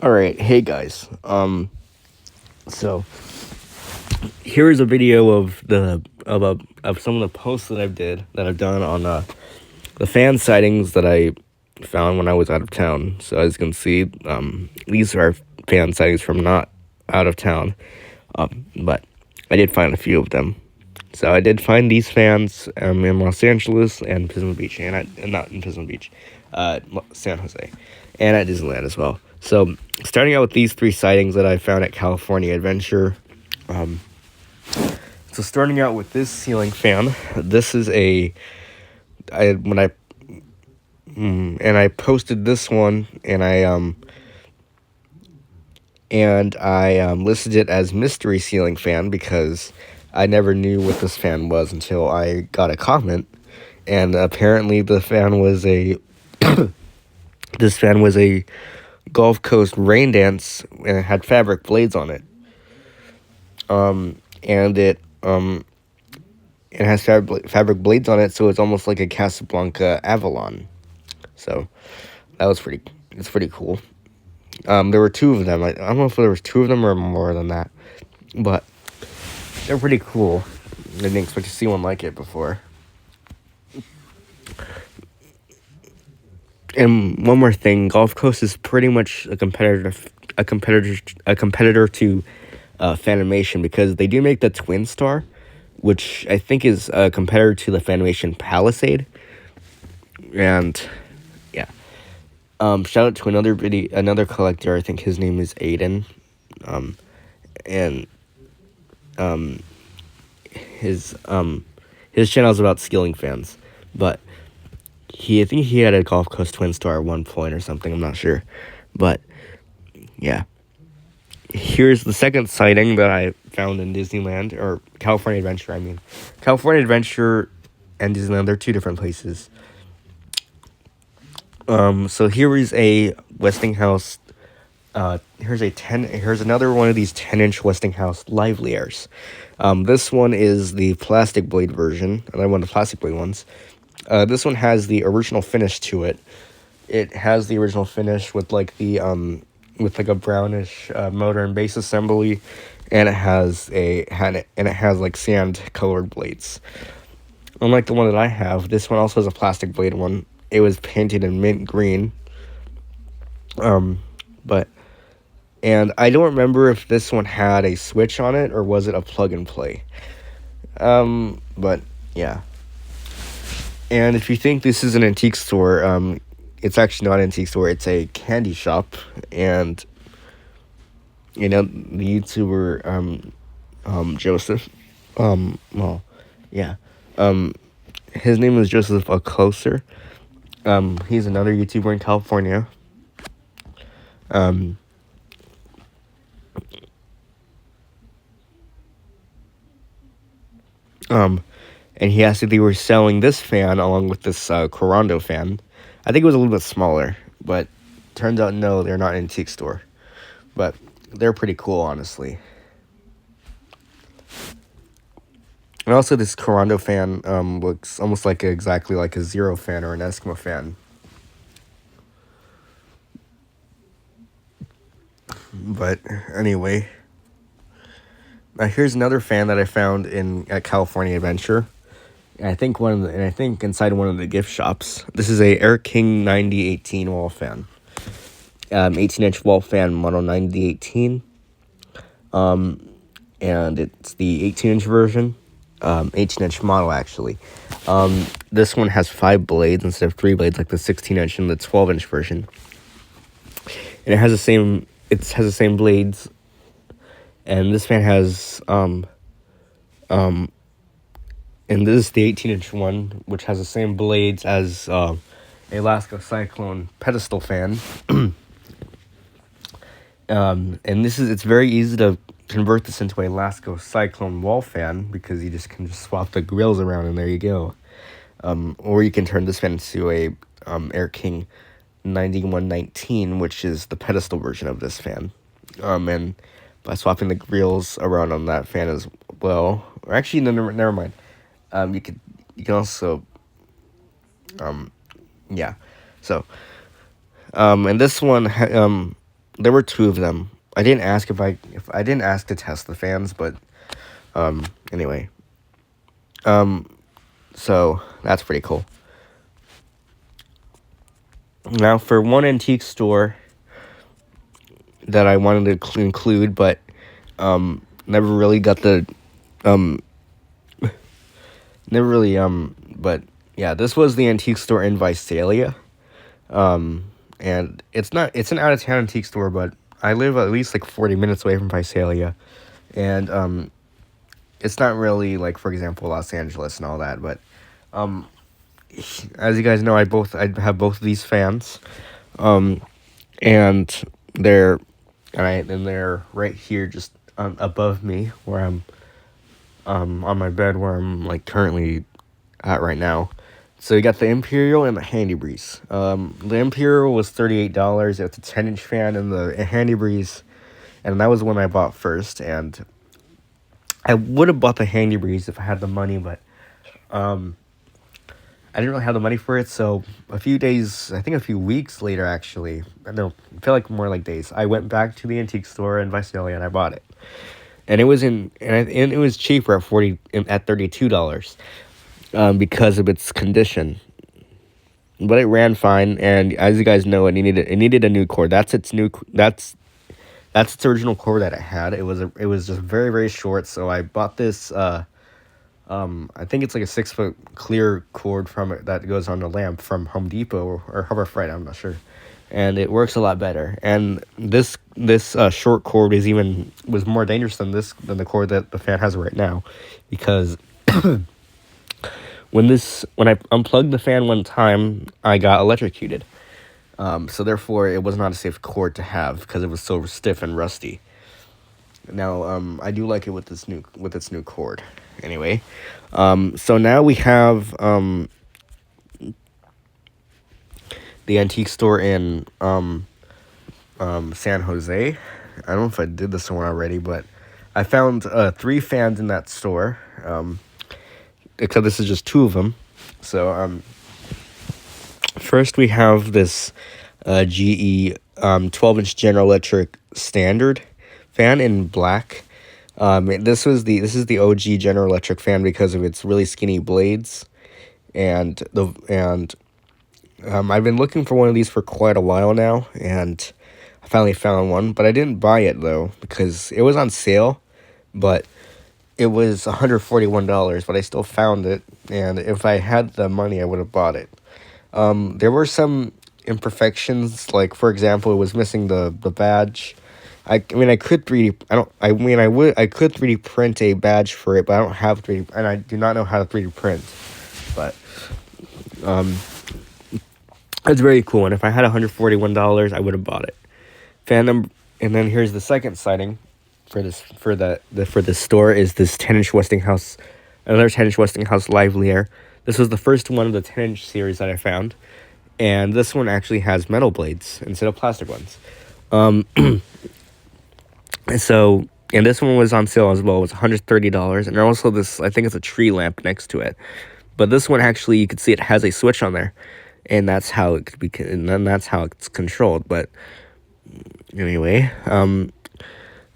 All right, hey guys. So here is a video of some of the posts that I've done on the fan sightings that I found when I was out of town. So as you can see, these are fan sightings from not out of town, but I did find a few of them. So I did find these fans in Los Angeles and Pismo Beach, and not in Pismo Beach, San Jose, and at Disneyland as well. So starting out with these three sightings that I found at California Adventure. So starting out with this ceiling fan, this is I posted this one, and I listed it as mystery ceiling fan because I never knew what this fan was until I got a comment, and apparently the fan was a this fan was a Gulf Coast rain dance, and it had fabric blades on it. And it has fabric blades on it, so it's almost like a Casablanca Avalon. So it's pretty cool. There were two of them. I don't know if there was two of them or more than that, but they're pretty cool. I didn't expect to see one like it before. And one more thing, Gulf Coast is pretty much a competitor to Fanimation, because they do make the Twin Star, which I think is a competitor to the Fanimation Palisade. And yeah, shout out to another collector. I think his name is Aiden, and his channel is about skilling fans, but I think he had a Gulf Coast Twin Star at one point or something. I'm not sure, but yeah. Here's the second sighting that I found in Disneyland, or California Adventure. California Adventure and Disneyland, they're two different places. So here is a Westinghouse. Here's another one of these 10-inch Westinghouse Liveliers. This one is the plastic blade version, another one of the plastic blade ones. This one has the original finish to it. It has the original finish with like a brownish motor and base assembly, and it has like sand colored blades. Unlike the one that I have, this one also has a plastic blade one. It was painted in mint green. And I don't remember if this one had a switch on it or was it a plug and play. But yeah. And if you think this is an antique store, it's actually not an antique store. It's a candy shop, and the YouTuber Joseph, his name is Joseph Closer. He's another YouTuber in California. And he asked if they were selling this fan along with this Corando fan. I think it was a little bit smaller, but turns out no, they're not an antique store. But they're pretty cool, honestly. And also, this Corando fan looks almost exactly like a Zero fan or an Eskimo fan. But anyway, now here's another fan that I found at California Adventure. And I think inside one of the gift shops. This is a Air King 9018 wall fan. 18-inch wall fan, model 9018. And it's the 18-inch version. 18-inch model, actually. This one has 5 blades instead of 3 blades like the 16-inch and the 12-inch version. And it has the same blades. And this fan has and this is the 18-inch one, which has the same blades as Alaska Cyclone pedestal fan. And it's very easy to convert this into a Alaska Cyclone wall fan, because you can swap the grills around and there you go. Or you can turn this fan into a Air King 9119, which is the pedestal version of this fan. And by swapping the grills around on that fan as well, or actually, no, never mind. You can also, yeah. So, and this one, there were two of them. I didn't ask if I didn't ask to test the fans, but anyway. So that's pretty cool. Now for one antique store that I wanted to include, but never really got the never really but yeah, this was the antique store in Visalia. And it's an out of town antique store, but I live at least like 40 minutes away from Visalia. And it's not really like, for example, Los Angeles and all that, but as you guys know, I have both of these fans. And they're and they're right here just above me where I'm on my bed where I'm like currently at right now. So you got the Imperial and the Handy Breeze. The Imperial was $38. It's a 10-inch fan, and the Handy Breeze, and that was the one I bought first. And I would have bought the Handy Breeze if I had the money, but I didn't really have the money for it. So a few weeks later, actually, I feel like more like days, I went back to the antique store in Visalia and I bought it. And it was and it was cheaper at $32. Because of its condition, but it ran fine. And as you guys know, it needed a new cord. That's its original cord that it had. It was just very, very short. So I bought this. I think it's like a 6-foot clear cord from it that goes on the lamp from Home Depot or Harbor Freight. I'm not sure, and it works a lot better. And this short cord was more dangerous than the cord that the fan has right now, because when I unplugged the fan one time, I got electrocuted. So therefore, it was not a safe cord to have because it was so stiff and rusty. Now, I do like it with its new cord. Anyway, so now we have the antique store in San Jose. I don't know if I did this one already, but I found 3 fans in that store. Except this is just 2 of them. So first we have this GE 12-inch General Electric standard fan in black. This is the OG General Electric fan because of its really skinny blades, and I've been looking for one of these for quite a while now, and I finally found one. But I didn't buy it though because it was on sale, but it was $141, but I still found it, and if I had the money, I would have bought it. There were some imperfections, like for example, it was missing the badge. I could 3D. I could 3D print a badge for it, but I don't have 3D, and I do not know how to 3D print. But it's very cool, and if I had $141, I would have bought it. And then here's the second sighting for this store is this 10-inch Westinghouse, another 10-inch Westinghouse Livelier. This was the first one of the 10-inch series that I found, and this one actually has metal blades instead of plastic ones. So, and this one was on sale as well. It was $130, and also this, I think it's a tree lamp next to it. But this one actually, you can see it has a switch on there, and that's how it could be, and then that's how it's controlled. But anyway,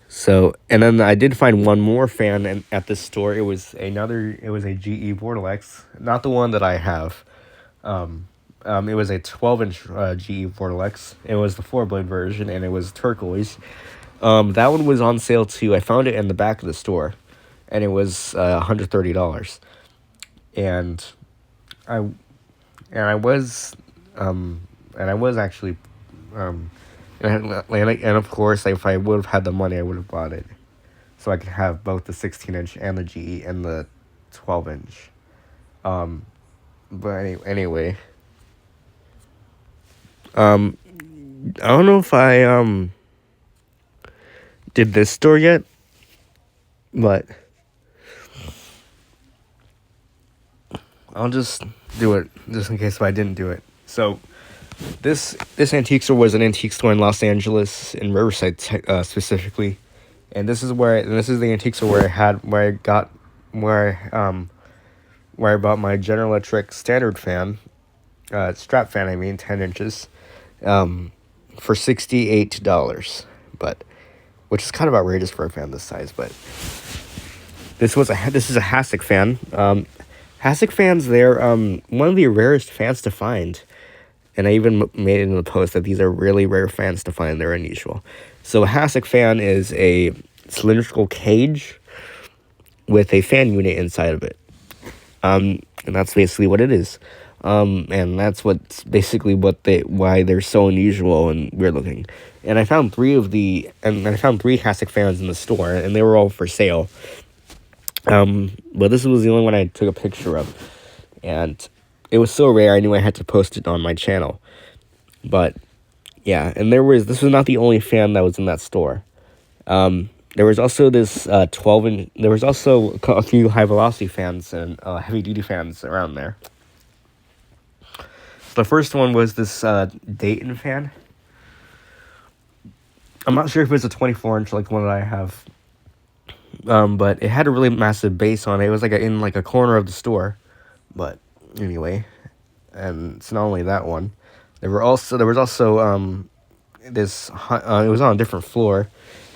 so, and then I did find one more fan at this store. It was a GE Vortex, not the one that I have. It was a 12-inch GE Vortex. It was the 4-blade version, and it was turquoise. That one was on sale too. I found it in the back of the store, and it was $130. And I was actually and of course, if I would have had the money, I would have bought it, so I could have both the 16-inch and the GE and the 12-inch. But anyway, I don't know if I did this store yet, but I'll just do it just in case if I didn't do it. So this antique store was an antique store in Los Angeles, in Riverside specifically, and this is the antique store where I bought my General Electric standard fan, strap fan. 10 inches. for $68, but which is kind of outrageous for a fan this size. But this is a Hasek fan. Hasek fans, they're one of the rarest fans to find. And I even made it in the post that these are really rare fans to find. They're unusual. So a Hasek fan is a cylindrical cage with a fan unit inside of it. And that's basically what it is. And that's what's basically why they're so unusual and weird looking. And I found three Hasek fans in the store, and they were all for sale. But this was the only one I took a picture of, and it was so rare I knew I had to post it on my channel. But yeah, and this was not the only fan that was in that store. There was also this 12-inch. There was also a few high velocity fans and heavy duty fans around there. So the first one was this Dayton fan. I'm not sure if it's a 24-inch like the one that I have. But it had a really massive base on it. It was in a corner of the store. But anyway, and it's not only that one. There was also this. It was on a different floor.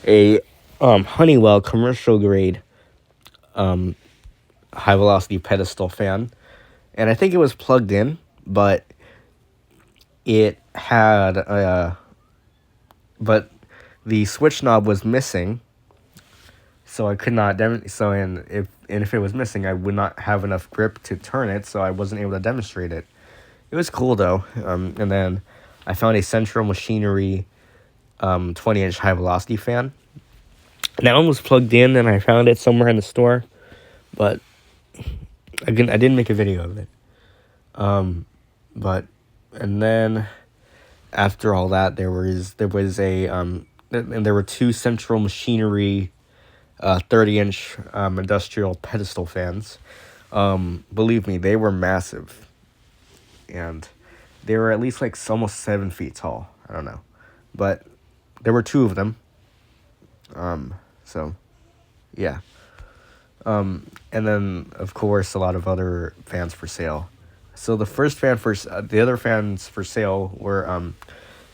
A Honeywell commercial grade high velocity pedestal fan, and I think it was plugged in, but it had but the switch knob was missing. So I could not if it was missing, I would not have enough grip to turn it, so I wasn't able to demonstrate it. It was cool though. And then I found a Central Machinery 20-inch high velocity fan. That one was plugged in, and I found it somewhere in the store, but I didn't make a video of it. And then after all that, there were two Central Machinery 30-inch industrial pedestal fans. Believe me, they were massive, and they were at least almost 7 feet tall. I don't know, but there were two of them. So yeah. And then of course a lot of other fans for sale. So the other fans for sale were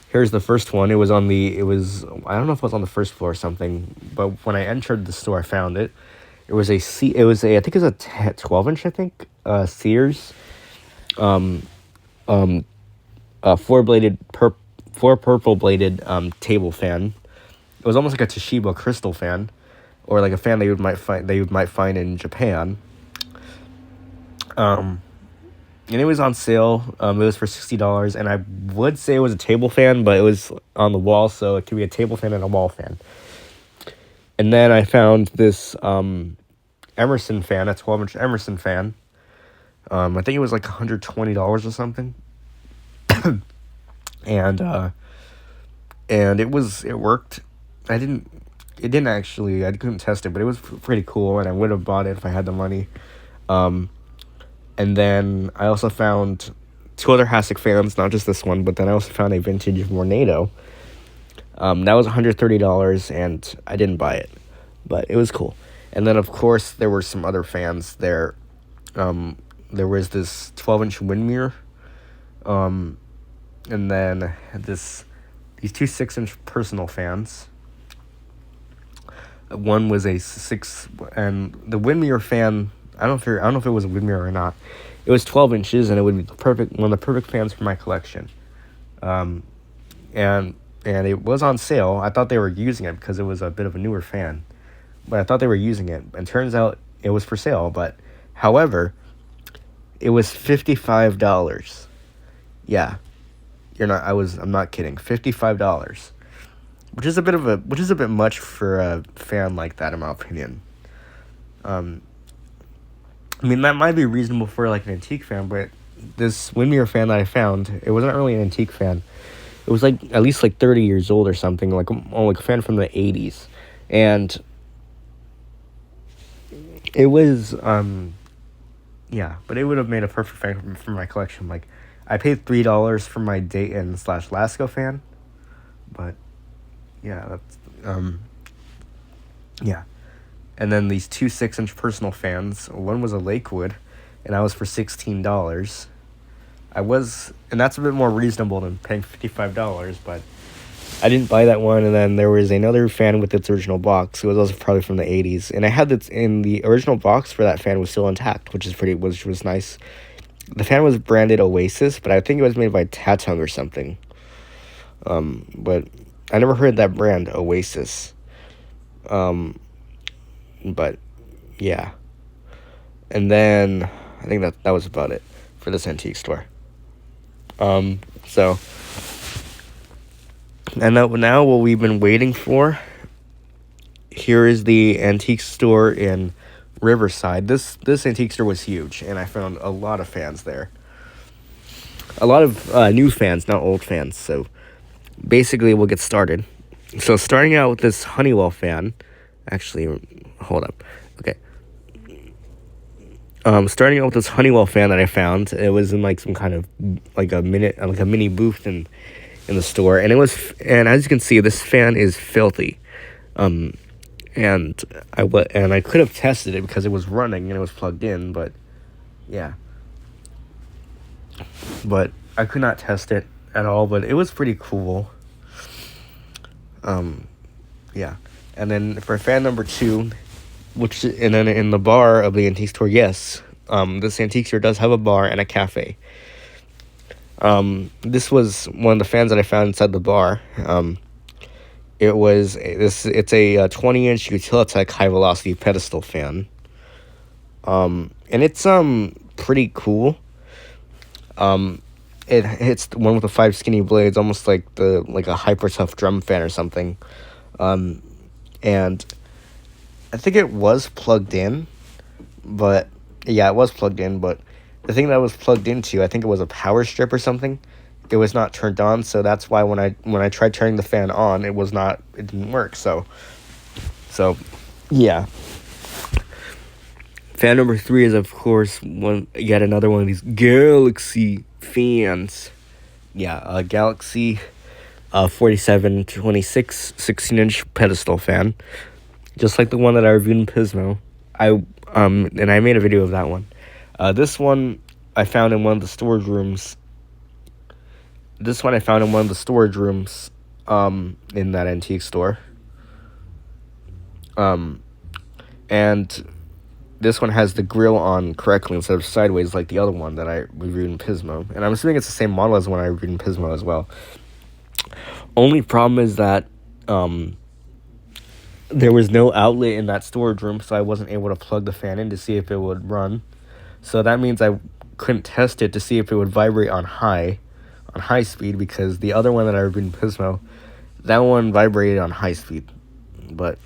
here's the first one. I don't know if it was on the first floor or something, but when I entered the store, I found it. I think it was a 12-inch, I think, Sears, four purple bladed table fan. It was almost like a Toshiba crystal fan, or like a fan you might find in Japan. And it was on sale. It was for $60, and I would say it was a table fan, but it was on the wall, so it could be a table fan and a wall fan. And then I found this Emerson fan, a 12-inch Emerson fan. I think it was $120 or something. and it worked. I couldn't test it, but it was pretty cool, and I would have bought it if I had the money. And then I also found two other Hasek fans, not just this one, but then I also found a vintage Vornado. That was $130, and I didn't buy it, but it was cool. And then, of course, there were some other fans there. There was this 12-inch Windmere, and then these two 6-inch personal fans. One was a 6, and the Windmere fan, I don't know if it was a Windmere or not. It was 12 inches, and it would be one of the perfect fans for my collection. And it was on sale. I thought they were using it because it was a bit of a newer fan, but I thought they were using it, and turns out it was for sale. But however, it was $55. Yeah, I'm not kidding. $55, which is a bit much for a fan like that, in my opinion. I mean, that might be reasonable for an antique fan, but this Windmere fan that I found, it wasn't really an antique fan. It was at least 30 years old or something, like a fan from the 80s. And it was, yeah, but it would have made a perfect fan for my collection. I paid $3 for my Dayton/Lasco fan, but yeah, that's, yeah. And then these two 6-inch personal fans. One was a Lakewood, and that was for $16. And that's a bit more reasonable than paying $55, but I didn't buy that one, and then there was another fan with its original box. It was also probably from the 80s, and I had it in the original box for that fan was still intact, which was nice. The fan was branded Oasis, but I think it was made by Tatung or something. But I never heard that brand, Oasis. But yeah. And then I think that was about it for this antique store. So and now what we've been waiting for. Here is the antique store in Riverside. This antique store was huge, and I found a lot of fans there. A lot of new fans, not old fans. So basically, we'll get started. So starting out with this Honeywell fan. Actually, hold up. Okay. Starting out with this Honeywell fan that I found. It was in like some kind of like a mini booth in the store, and as you can see, this fan is filthy. And I could have tested it because it was running and it was plugged in, but yeah. But I could not test it at all, but it was pretty cool. Yeah. And then for fan number 2, and then in the bar of the antique store, yes, this antique store does have a bar and a cafe. This was one of the fans that I found inside the bar. It's a 20-inch Utilitech high velocity pedestal fan. And it's pretty cool. It's the one with the 5 skinny blades, almost like a hyper tough drum fan or something. And I think it was plugged in, but yeah, it was plugged in, but the thing that it was plugged into, I think it was a power strip or something. It was not turned on, so that's why when I tried turning the fan on, it didn't work. So yeah. Fan number 3 is, of course, yet another one of these Galaxy fans. Yeah, a Galaxy 4726 16-inch pedestal fan, just like the one that I reviewed in Pismo. And I made a video of that one. This one I found in one of the storage rooms. In that antique store. And this one has the grill on correctly instead of sideways like the other one that I reviewed in Pismo. And I'm assuming it's the same model as the one I reviewed in Pismo as well. Only problem is that there was no outlet in that storage room, so I wasn't able to plug the fan in to see if it would run. So that means I couldn't test it to see if it would vibrate on high speed, because the other one that I reviewed in Pismo, that one vibrated on high speed. But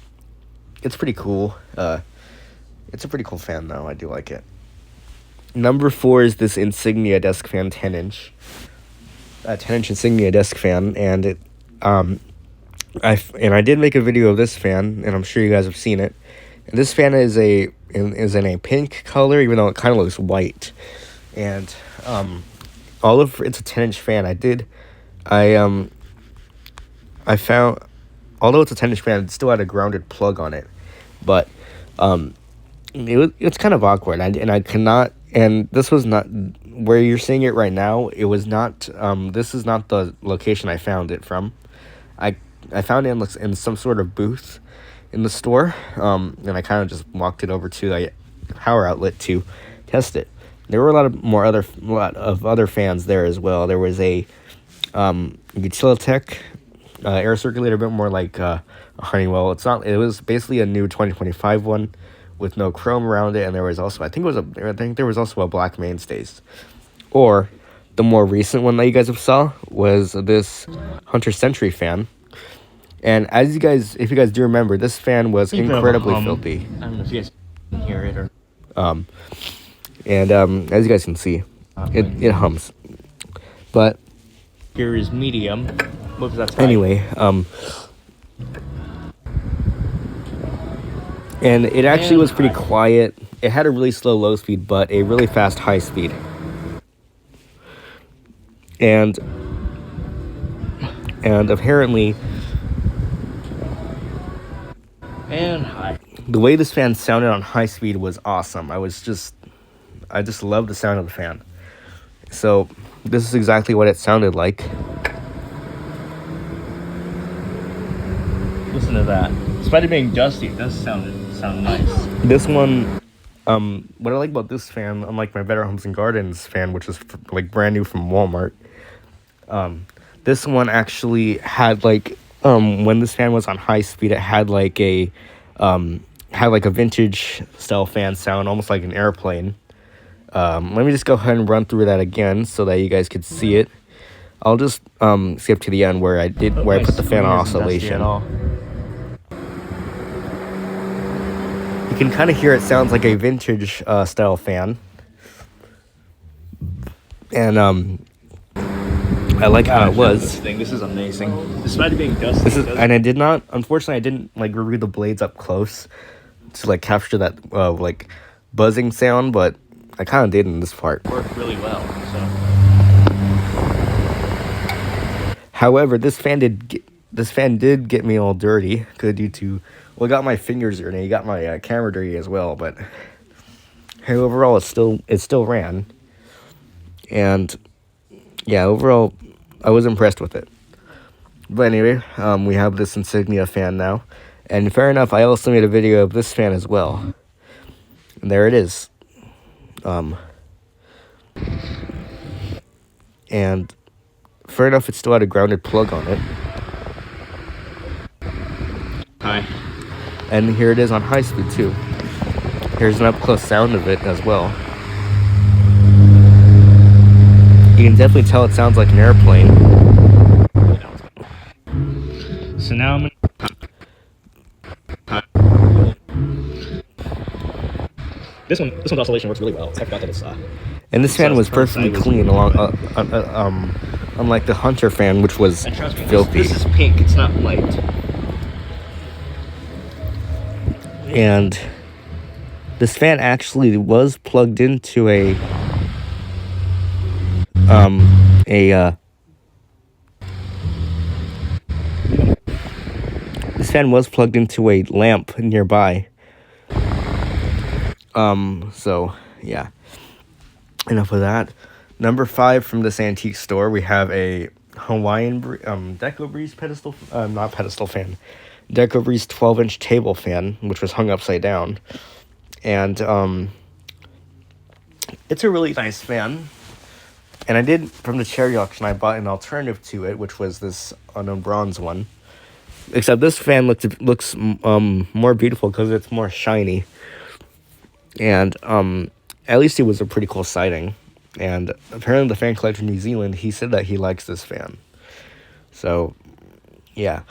it's pretty cool. It's a pretty cool fan, though. I do like it. Number 4 is this Insignia desk fan, 10-inch. A 10-inch Insignia desk fan, and it, I did make a video of this fan, and I'm sure you guys have seen it. And this fan is in a pink color, even though it kind of looks white. And it's a 10-inch fan. I found, although it's a 10-inch fan, it still had a grounded plug on it, but it's kind of awkward. I cannot. And this was not where you're seeing it right now. It was not. This is not the location I found it from. I found it in some sort of booth in the store. And I kind of just walked it over to a power outlet to test it. There were a lot of other fans there as well. There was a Utilitech air circulator, a bit more like a Honeywell. It was basically a new 2025 one with no chrome around it, and there was also I think there was also a black mainstays. Or the more recent one that you guys have saw was this Hunter Century fan. And if you guys do remember, this fan was incredibly filthy. I don't know if you guys can hear it or. As you guys can see, it hums. But Here is medium. Whoops, that's high. anyway, and it actually was pretty quiet. It had a really slow low speed, but a really fast high speed. And apparently, And high. the way this fan sounded on high speed was awesome. I just loved the sound of the fan. So this is exactly what it sounded like. Listen to that. Despite it being dusty, it does sound nice. This one, what I like about this fan, unlike my Better Homes and Gardens fan, which is like brand new from Walmart, this one actually had like, when this fan was on high speed, it had like a vintage style fan sound, almost like an airplane. Let me just go ahead and run through that again so that you guys could see it. I'll just skip to the end where I put the fan on oscillation. You can kind of hear it sounds like a vintage style fan, and I like how it was. This is amazing. Despite it being dusty. And unfortunately, I didn't like review the blades up close to like capture that like buzzing sound, but I kind of did in this part. Worked really well. So. However, this fan did get me all dirty, due to, well, it got my fingers dirty, it got my camera dirty as well. But hey, overall, it still ran, and yeah, overall, I was impressed with it. But anyway, we have this insignia fan now, and fair enough, I also made a video of this fan as well, and there it is. And fair enough, it still had a grounded plug on it. Hi. And here it is on high speed too. Here's an up close sound of it as well. You can definitely tell it sounds like an airplane. So now I'm This one's oscillation works really well. I forgot that it's And this fan was perfectly clean, unlike the Hunter fan, which was filthy. This is pink. It's not light. And this fan actually was plugged into a lamp nearby. So yeah. Enough of that. Number 5 from this antique store, we have a Hawaiian Deco Breeze pedestal, not pedestal fan, Deco Breeze 12-inch table fan, which was hung upside down, and it's a really nice fan. And I did, from the charity auction, I bought an alternative to it, which was this unknown bronze one. Except this fan looks more beautiful because it's more shiny, and at least it was a pretty cool sighting. And apparently the fan collector in New Zealand, he said that he likes this fan. So, yeah.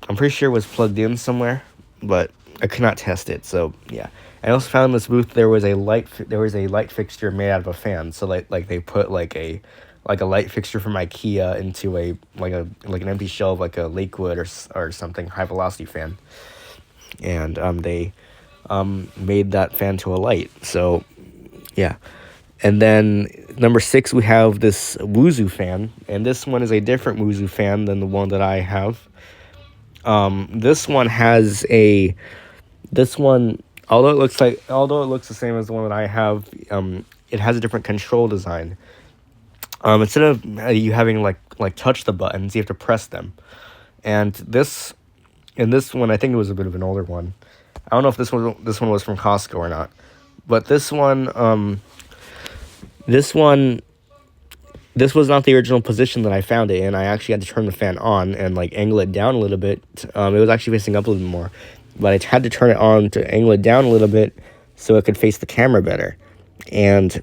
I'm pretty sure it was plugged in somewhere, but I could not test it. So, yeah. I also found in this booth there was a light fixture made out of a fan. So like they put like a light fixture from IKEA into an empty shell of like a Lakewood or something high velocity fan. And they made that fan to a light. So, yeah. And then number 6, we have this Wuzu fan, and this one is a different Wuzu fan than the one that I have. This one, although it looks the same as the one that I have, it has a different control design. Instead of you having like touch the buttons, you have to press them. And this one, I think it was a bit of an older one. I don't know if this one was from Costco or not, but this one. This was not the original position that I found it in. I actually had to turn the fan on and like angle it down a little bit. It was actually facing up a little more, but I had to turn it on to angle it down a little bit so it could face the camera better. And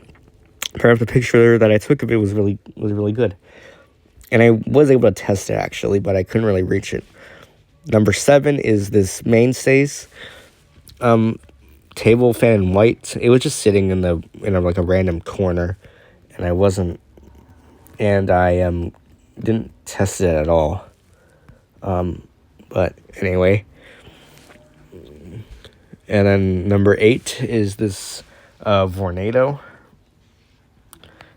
perhaps the picture that I took of it was really good. And I was able to test it actually, but I couldn't really reach it. Number 7 is this Mainstays table fan in white. It was just sitting in a random corner, and I didn't test it at all. But anyway, and then number 8 is this Vornado,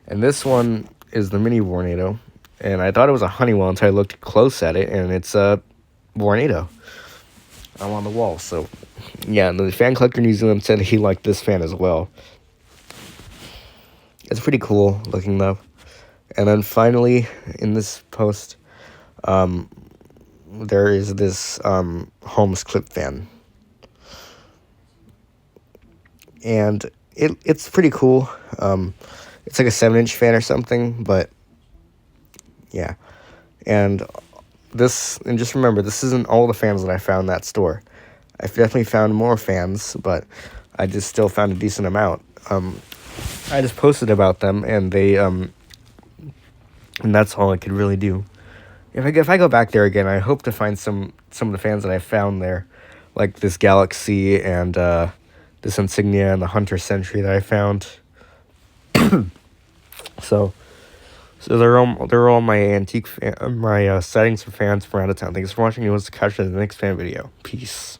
and this one is the mini Vornado, and I thought it was a Honeywell until I looked close at it, and it's a Vornado. I'm on the wall, so yeah, the fan collector in New Zealand said he liked this fan as well. It's pretty cool looking though. And then finally, in this post, there is this Holmes clip fan. And it's pretty cool. It's like a 7-inch fan or something, but yeah. And just remember, this isn't all the fans that I found in that store. I've definitely found more fans, but I just still found a decent amount. I just posted about them, and and that's all I could really do. If I go back there again, I hope to find some of the fans that I found there, like this Galaxy and this Insignia and the Hunter Sentry that I found. So they're all my sightings for fans from out of town. Thanks for watching. You want to catch you in the next fan video. Peace.